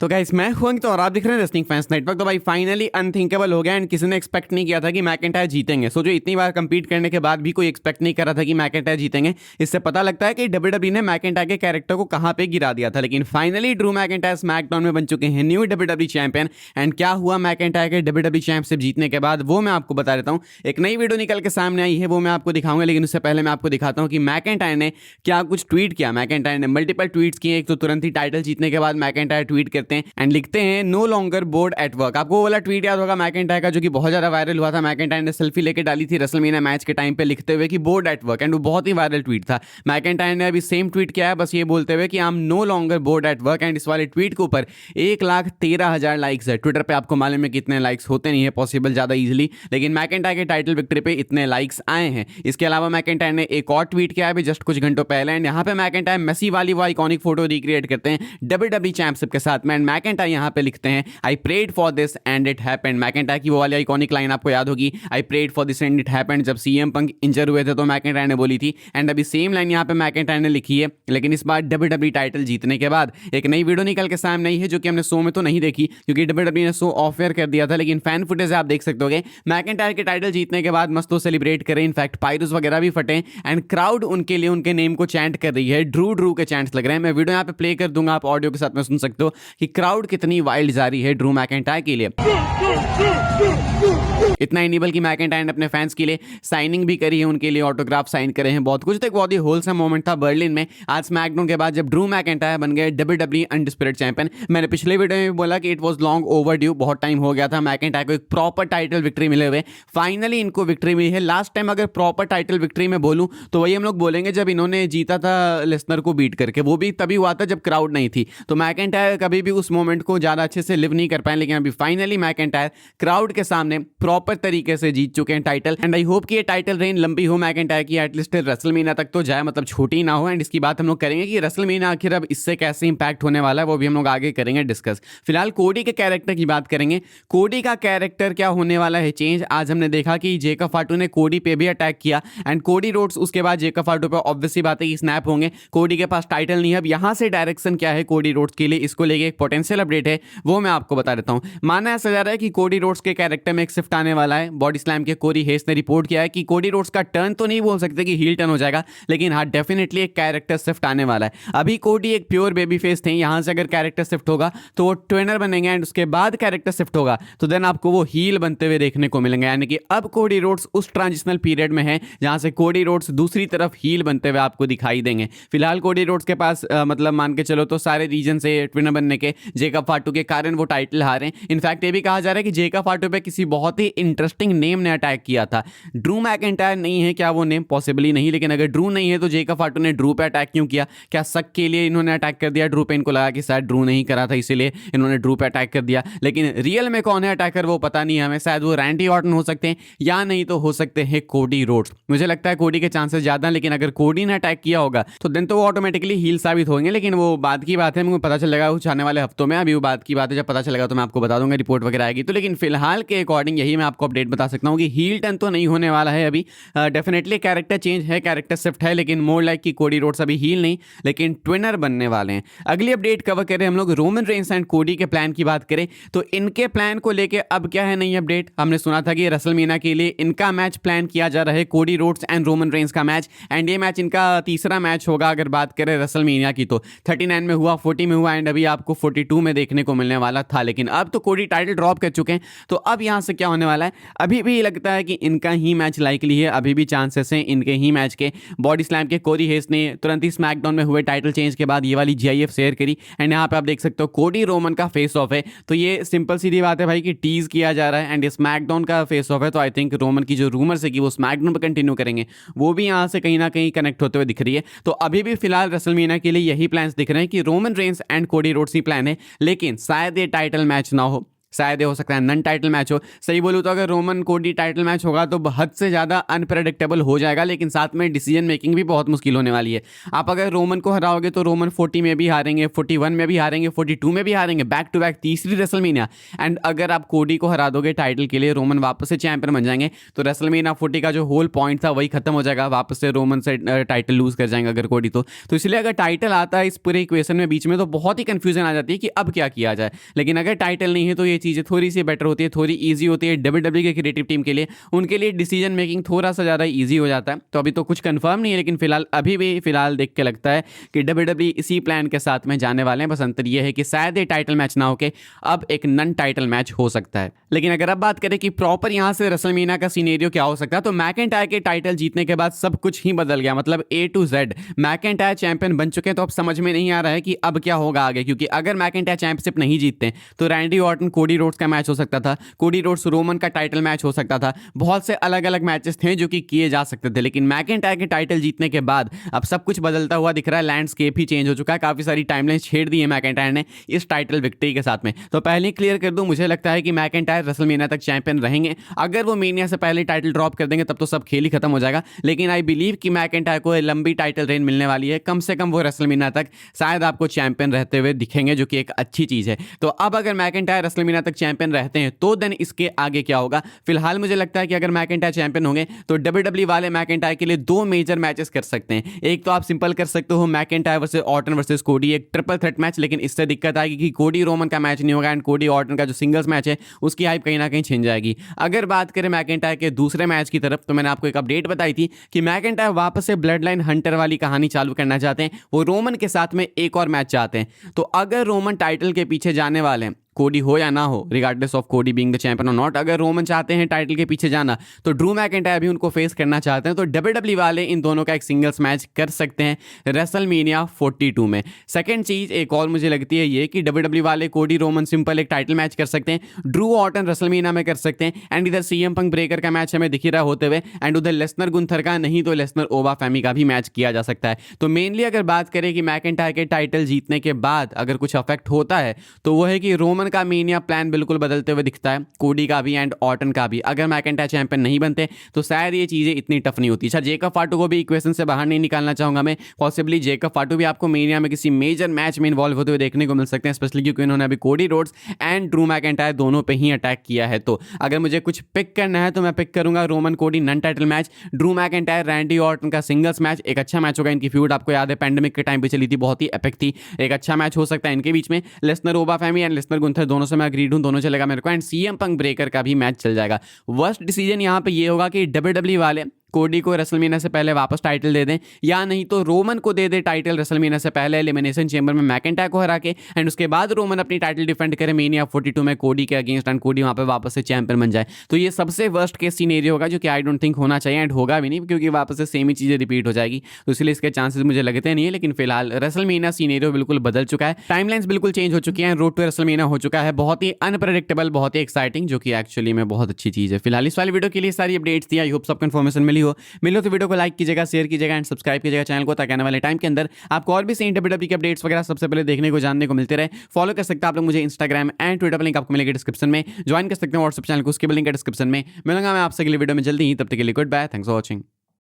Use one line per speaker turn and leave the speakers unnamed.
तो गाइस मैं हूं तो और आप दिख रहे हैं रेसलिंग फैंस नेटवर्क। तो भाई फाइनली अनथिंकेबल हो गया एंड किसी ने एक्सपेक्ट नहीं किया था कि मैकेंटायर जीतेंगे। सोचो इतनी बार कंपीट करने के बाद भी कोई एक्सपेक्ट नहीं कर रहा था कि मैकेंटायर जीतेंगे। इससे पता लगता है कि डब्ल्यूडब्ल्यू ने मैकेंटायर के कैरेक्टर को कहां पे गिरा दिया था। लेकिन फाइनली ड्रू मैकेंटायर स्मैकडाउन में बन चुके हैं न्यू डब्ल्यूडब्ल्यू चैंपियन। एंड क्या हुआ मैकेंटायर के डब्ल्यूडब्ल्यू चैंपियनशिप जीतने के बाद वो मैं आपको बता देता हूं। एक नई वीडियो निकल के सामने आई है, वो मैं आपको दिखाऊंगा। लेकिन उससे पहले मैं आपको दिखाता हूं कि मैकेंटायर ने क्या कुछ ट्वीट किया। मैकेंटायर ने मल्टीपल ट्वीट्स किए। एक तो तुरंत ही टाइटल जीतने के बाद मैकेंटायर ट्वीट करते हैं एंड लिखते हैं no longer bored at work. आपको वो वाला ट्वीट याद होगा मैकेंटायर का जो कि बहुत ज्यादा वायरल हुआ था। मैकेंटायर ने सेल्फी लेके डाली थी रेसलमेनिया मैच के टाइम पे लिखते हुए कि बोर्ड एट वर्क, एंड वो बहुत ही वायरल ट्वीट था। मैकेंटायर ने अभी सेम ट्वीट किया है, बस ये बोलते हुए कि I am no longer bored at work. And इस वाले ट्वीट के ऊपर 1,13,000 लाइक्स है। ट्विटर पे आपको मालूम है कितने लाइक्स होते नहीं है पॉसिबल ज्यादा इजीली, लेकिन मैकेंटायर के टाइटल विक्ट्री पे इतने लाइक्स आए हैं। इसके अलावा मैकेंटायर ने एक और ट्वीट किया है अभी जस्ट कुछ घंटों पहले, एंड यहाँ पे मैकेंटायर मेसी वाली वो आइकॉनिक फोटो रिक्रिएट करते हैं डब्ल्यूडब्ल्यू चैंपियनशिप के साथ में। एंड मैकेंटायर यहाँ पे लिखते हैं I prayed for this and it happened. McIntyre की वो वाली आइकॉनिक लाइन आपको याद होगी, I prayed for this and it happened. जब सीएम पंक इंजर हुए थे तो मैकेंटायर ने बोली थी। एंड अभी सेम लाइन यहाँ पे मैकेंटायर ने लिखी है, लेकिन इस बार डब्ल्यूडब्ल्यू टाइटल जीतने के बाद एक नई वीडियो निकल के सामने आई है जो कि हमने शो में तो नहीं देखी क्योंकि डब्ल्यूडब्ल्यू ने शो ऑफ एयर कर दिया था। लेकिन फैन फुटेज आप देख सकते हो मैकेंटायर के टाइटल जीतने के बाद मस्त सेलिब्रेट करें। इनफैक्ट पायरोस वगैरह भी फटे एंड क्राउड उनके लिए उनके नेम को चैंट कर रही है। ड्रू ड्रू के चैंट्स लग रहे हैं। मैं वीडियो यहाँ पे प्ले कर दूंगा, आप ऑडियो के साथ में सुन सकते हो कि क्राउड कितनी वाइल्ड जारी है ड्रू मैकेंटायर के लिए। इतना ही नहीं बल्कि मैकेंटायर ने अपने फैंस के लिए साइनिंग भी करी है, उनके लिए ऑटोग्राफ साइन करे हैं, बहुत कुछ। तो एक बहुत ही होलसम मोमेंट था बर्लिन में आज स्मैकडाउन के बाद जब ड्रू मैकेंटायर बन गए डब्ल्यूडब्ल्यू अनडिस्प्यूटेड चैंपियन। मैंने पिछले वीडियो में भी बोला कि इट वाज लॉन्ग ओवरड्यू, बहुत टाइम हो गया था मैकेंटायर को एक प्रॉपर टाइटल विक्ट्री मिले हुए। फाइनली इनको विक्ट्री मिली है। लास्ट टाइम अगर प्रॉपर टाइटल विक्ट्री में बोलूं तो वही हम लोग बोलेंगे जब इन्होंने जीता था लेसनर को बीट करके, वो भी तभी हुआ था जब क्राउड नहीं थी। तो मैकेंटायर कभी भी उस मोमेंट को ज्यादा अच्छे से लिव नहीं कर पाए, लेकिन अभी फाइनली मैकेंटायर क्राउड के सामने प्रॉपर तरीके से जीत चुके हैं टाइटल। एंड आई होप कि ये टाइटल रेन लंबी हो मैकेंटायर की, एटलीस्ट रेसलमेनिया तक तो जाए, मतलब छोटी ना हो। एंड इसकी बात हम लोग करेंगे कि रेसलमेनिया आखिर अब इससे कैसे इंपैक्ट होने वाला है, वो भी हम लोग आगे करेंगे डिस्कस। फिलहाल कोडी के कैरेक्टर की बात करेंगे। कोडी का कैरेक्टर क्या होने वाला है चेंज। आज हमने देखा कि जेकब फाटू ने कोडी पे भी अटैक किया एंड कोडी रोड्स उसके बाद जेकब फाटू पे ऑब्वियसली बात है कि स्नैप होंगे। कोडी के पास टाइटल नहीं है। अब यहां से डायरेक्शन क्या है कोडी रोड्स के लिए, इसको लेके एक पोटेंशियल अपडेट है, वो मैं आपको बता देता हूं। माना ऐसा जा रहा है कि कोडी रोड्स के कैरेक्टर में एक शिफ्ट आने वाला है। बॉडी स्लैम के कोरी हेस ने रिपोर्ट किया है कि कोडी रोड्स का टर्न तो नहीं बोल सकते कि हील टर्न हो जाएगा, लेकिन हाँ डेफिनेटली एक कैरेक्टर शिफ्ट आने वाला है। अभी कोडी एक प्योर बेबी फेस थे, यहां से अगर कैरेक्टर शिफ्ट होगा तो वो ट्रेनर बनेंगे एंड उसके बाद कैरेक्टर शिफ्ट होगा तो देन आपको वो हील बनते हुए देखने को मिलेंगे। यानी कि अब कोडी रोड्स उस ट्रांजिशनल पीरियड में है जहां से कोडी रोड्स दूसरी तरफ हील बनते हुए आपको दिखाई देंगे। फिलहाल कोडी रोड्स के पास मतलब मान के चलो तो सारे रीजन से ट्विनर बनने के जेकब फाटू के कारण वो टाइटल हारे। इनफैक्ट ये भी कहा जा रहा है कि जेकब फाटू पे किसी बहुत ही इंटरेस्टिंग नेम ने अटैक किया था। ड्रू मैकेंटायर नहीं है क्या वो नेम, पॉसिबली नहीं, लेकिन अगर ड्रू नहीं है तो जेकब फाटू ने ड्रू पे अटैक क्यों किया? क्या शक के लिए इन्होंने अटैक कर दिया ड्रू पे? इनको लगा कि शायद ड्रू नहीं करा था इसीलिए इन्होंने ड्रू पे अटैक कर दिया। लेकिन रियल में कौन है अटैकर वो पता नहीं है हमें। शायद वो रैंडी ऑर्टन हो सकते हैं या नहीं तो हो सकते हैं कोडी रोड्स। मुझे लगता है कोडी के चांसेस ज्यादा, लेकिन अगर कोडी ने अटैक किया होगा तो देन तो वो ऑटोमेटिकली हील साबित होंगे। लेकिन वो बात की बात है, मुझे पता चलेगा कुछ आने वाले हफ्तों में। अभी वो बात की बात है, जब पता चलेगा तो मैं आपको बता दूंगा, रिपोर्ट वगैरह आएगी तो। लेकिन फिलहाल के अकॉर्डिंग यही मैं आपको अपडेट बता सकता हूँ कि हील टर्न तो नहीं होने वाला है अभी। डेफिनेटली कैरेक्टर चेंज है, कैरेक्टर शिफ्ट है, लेकिन मोर लाइक कि कोडी रोड्स अभी हील नहीं लेकिन ट्विनर बनने वाले हैं। अगली अपडेट कवर करें हम लोग रोमन रेंस एंड कोडी के प्लान की बात करें तो इनके प्लान को लेके अब क्या है नई अपडेट। हमने सुना था कि रेसलमेनिया के लिए इनका मैच प्लान किया जा रहा है, Cody Rhodes and Roman Reigns का मैच। एंड ये मैच इनका तीसरा मैच होगा अगर बात करें रेसलमेनिया की तो। 39 में हुआ, 40 में हुआ एंड अभी आपको 42 में देखने को मिलने वाला था। लेकिन अब तो कोडी टाइटल ड्रॉप कर चुके हैं तो अब यहां से क्या होने वाला है, अभी भी लगता है कि इनका ही मैच लाइकली है, अभी भी चांसेस हैं इनके ही मैच के। बॉडी स्लैम के कोरी हेस ने तुरंत ही स्मैकडाउन में हुए टाइटल चेंज के बाद ये वाली जीआईएफ शेयर करी एंड यहाँ पे आप देख सकते हो कोडी रोमन का फेस ऑफ है। तो ये सिंपल सीधी बात है भाई कि टीज किया जा रहा है एंड स्मैकडाउन का फेस ऑफ है। तो आई थिंक रोमन की जो रूमर्स है कि वो स्मैकडाउन पर कंटिन्यू करेंगे वो भी यहाँ से कहीं ना कहीं कनेक्ट होते हुए दिख रही है। तो अभी भी फिलहाल रेसलमेनिया के लिए यही प्लान्स दिख रहे हैं कि Roman Reigns and Cody Rhodes he plan है, लेकिन शायद ये टाइटल मैच ना हो। शायद ये हो सकता है नन टाइटल मैच हो। सही बोलूँ तो अगर रोमन कोडी टाइटल मैच होगा तो हद से ज़्यादा अनप्रेडिक्टेबल हो जाएगा, लेकिन साथ में डिसीजन मेकिंग भी बहुत मुश्किल होने वाली है। आप अगर रोमन को हराओगे तो रोमन 40 में भी हारेंगे, 41 में भी हारेंगे, 42 में भी हारेंगे, बैक टू बैक तीसरी रेसलमेनिया। एंड अगर आप कोडी को हरा दोगे टाइटल के लिए, रोमन वापस से चैंपियन बन जाएंगे, तो रेसलमेनिया 40 का जो होल पॉइंट था वही खत्म हो जाएगा, वापस से रोमन से टाइटल लूज कर जाएंगे अगर कोडी तो इसलिए अगर टाइटल आता है इस पूरे इक्वेशन में बीच में तो बहुत ही कंफ्यूजन आ जाती है कि अब क्या किया जाए। लेकिन अगर टाइटल नहीं है तो ये चीज़ें थोड़ी सी बेटर होती है, थोड़ी ईजी होती है डब्ल्यूडब्ल्यू के क्रिएटिव टीम के लिए, उनके लिए डिसीजन मेकिंग थोड़ा सा ज़्यादा ईजी हो जाता है। तो अभी तो कुछ कंफर्म नहीं है, लेकिन फिलहाल देख के लगता है कि डब्ल्यूडब्ल्यू इसी प्लान के साथ में जाने वाले हैं। बस अंतर यह है कि शायद ये टाइटल मैच ना होके अब एक नन टाइटल मैच हो सकता है। लेकिन अगर अब बात करें कि प्रॉपर यहाँ से रेसलमेनिया का सीनेरियो क्या हो सकता है, तो मैकेंटायर के टाइटल जीतने के बाद सब कुछ ही बदल गया, मतलब A to Z। McIntyre champion बन चुके हैं, तो अब समझ में नहीं आ रहा है कि अब क्या होगा आगे, क्योंकि अगर मैकेंटायर चैंपियनशिप नहीं जीतते तो रैंडी ऑर्टन कोडी रोड्स का मैच हो सकता था, कोडी रोड्स रोमन का टाइटल मैच हो सकता था, बहुत से अलग अलग मैचेस थे जो कि किए जा सकते थे। लेकिन मैकेंटायर के टाइटल जीतने के बाद अब सब कुछ बदलता हुआ दिख रहा है, लैंडस्केप ही चेंज हो चुका है। काफी सारी टाइमलाइन छेड़ दी है मैकेंटायर ने इस टाइटल विक्ट्री के साथ में। तो पहले क्लियर कर दूं, मुझे लगता है कि मैकेंटायर रेसलमेनिया तक चैंपियन रहेंगे। अगर वो मेनिया से पहले टाइटल ड्रॉप कर देंगे तब तो सब खेल ही खत्म हो जाएगा। लेकिन आई बिलीव कि मैकेंटायर को लंबी टाइटल रेन मिलने वाली है, कम से कम वो रेसलमेनिया तक शायद आपको चैंपियन रहते हुए दिखेंगे, जो कि एक अच्छी चीज है। तो अब अगर मैकेंटायर रेसलमेनिया तक चैंपियन रहते हैं तो देन इसके आगे क्या होगा। फिलहाल मुझे लगता है कि अगर मैकेंटायर चैंपियन होंगे तो डब्ल्यूडब्ल्यू वाले मैकेंटायर के लिए 2 मेजर मैचेस कर सकते हैं। एक तो आप सिंपल कर सकते हो मैकेंटायर वर्सेस ऑर्टन वर्सेस कोडी, एक ट्रिपल थ्रेट मैच। लेकिन इससे दिक्कत आएगी कि कोडी रोमन का मैच नहीं होगा एंड कोडी ऑर्टन का जो सिंगल्स मैच है उसकी हाइप कहीं ना कहीं छिन जाएगी। अगर बात करें मैकेंटायर के दूसरे मैच की तरफ, तो मैंने आपको एक अपडेट बताई थी कि मैकेंटायर वापस से ब्लड लाइन हंटर वाली कहानी चालू करना चाहते हैं। वो रोमन के साथ में एक और मैच चाहते हैं। तो अगर रोमन टाइटल के पीछे जाने वाले हैं, कोडी हो या ना हो, रिगार्डलेस ऑफ कोडी बीइंग द चैंपियन और नॉट, अगर रोमन चाहते हैं टाइटल के पीछे जाना तो ड्रू मैकेंटायर भी उनको फेस करना चाहते हैं। तो डब्ल्यूडब्ल्यू वाले इन दोनों का एक सिंगल्स मैच कर सकते हैं रेसलमेनिया 42 में। सेकंड चीज एक और मुझे लगती है ये कि डब्ल्यूडब्ल्यू वाले कोडी रोमन सिंपल एक टाइटल मैच कर सकते हैं, ड्रू ऑर्टन रेसलमेनिया में कर सकते हैं, एंड इधर सीएम पंक ब्रेकर का मैच हमें दिख ही रहा होते हुए, एंड उधर लेसनर गुंथर का, नहीं तो लेसनर ओबा फैमी का भी मैच किया जा सकता है। तो मेनली अगर बात करें कि मैकेंटायर के टाइटल जीतने के बाद अगर कुछ अफेक्ट होता है तो वो है कि रोमन का मेनिया प्लान बिल्कुल बदलते हुए दिखता है, कोडी का भी एंड ऑर्टन का भी। अगर मैकेंटायर चैंपियन नहीं बनते तो शायद ये चीजें इतनी टफ नहीं होती। अच्छा, जेकब फाटू को भी इक्वेशन से बाहर नहीं निकालना चाहूंगा मैं, पॉसिबली जेकब फाटू भी आपको मेनिया में किसी मेजर मैच में इन्वॉल्व होते हुए देखने को मिल सकते हैं, स्पेशली क्योंकि उन्होंने अभी Cody Rhodes and Drew McIntyre दोनों पे ही अटैक किया है। तो अगर मुझे कुछ पिक करना है तो मैं पिक करूंगा Roman Cody non title match, Drew McIntyre Randy Orton का सिंगल्स मैच। एक अच्छा मैच होगा, इनकी फ्यूड आपको याद है पेंडेमिक के टाइम पे चली थी, बहुत ही एपिक थी। एक अच्छा मैच हो सकता है इनके बीच में, लेसनर ओबा फैमी एंड लेसनर गुंथर दोनों से मैं अग्रीड हूं, दोनों चलेगा मेरे को, एंड सीएम पंक ब्रेकर का भी मैच चल जाएगा। वर्स्ट डिसीजन यहां पे ये होगा कि डब्ल्यूडब्ल्यू वाले कोडी को रेसलमेनिया से पहले वापस टाइटल दे दें, या नहीं तो रोमन को दे दे टाइटल रेसलमेनिया से पहले एलिमिनेशन चेंबर में मैकेंटायर को हरा के, एंड उसके बाद रोमन अपनी टाइटल डिफेंड करे मेनिया 42 में कोडी के अगेंस्ट, एंड कोडी वहां पे वापस से चैंपियन बन जाए। तो ये सबसे वर्स्ट केस सीनेरियो होगा, जो कि आई डोंट थिंक होना चाहिए एंड होगा भी नहीं, क्योंकि वापस से सेम ही चीजें रिपीट हो जाएगी। तो इसलिए इसके चांसेस मुझे लगते नहीं है। लेकिन फिलहाल रेसलमेनिया सीनेरियो बिल्कुल बदल चुका है, टाइमलाइंस बिल्कुल चेंज हो चुकी है, रोड टू रेसलमेनिया हो चुका है, बहुत ही अनप्रेडिक्टेबल, बहुत ही एक्साइटिंग, जो कि एक्चुअली में बहुत अच्छी चीज है। फिलहाल इस वाली वीडियो के लिए सारी अपडेट्स थी, आई होप सबको इन्फॉर्मेशन मिली हो। तो वीडियो को लाइक कीजिएगा, शेयर कीजिएगा एंड सब्सक्राइब कीजिएगा चैनल को, ताकि आने वाले टाइम के अंदर आपको और भी सही डब्ल्यूडब्ल्यू के अपडेट्स वगैरह सबसे पहले देखने को, जानने को मिलते रहे। फॉलो कर सकते हैं आप लोग मुझे इंस्टाग्राम एंड ट्विटर पर, लिंक आपको मिलेगा डिस्क्रिप्शन में। ज्वाइन कर सकते हैं व्हाट्सएप चैनल को, उसके भी लिंक है डिस्क्रिप्शन में। मिलूंगा मैं आपसे अगली वीडियो में जल्दी ही, तब तक के लिए good bye, thanks for watching.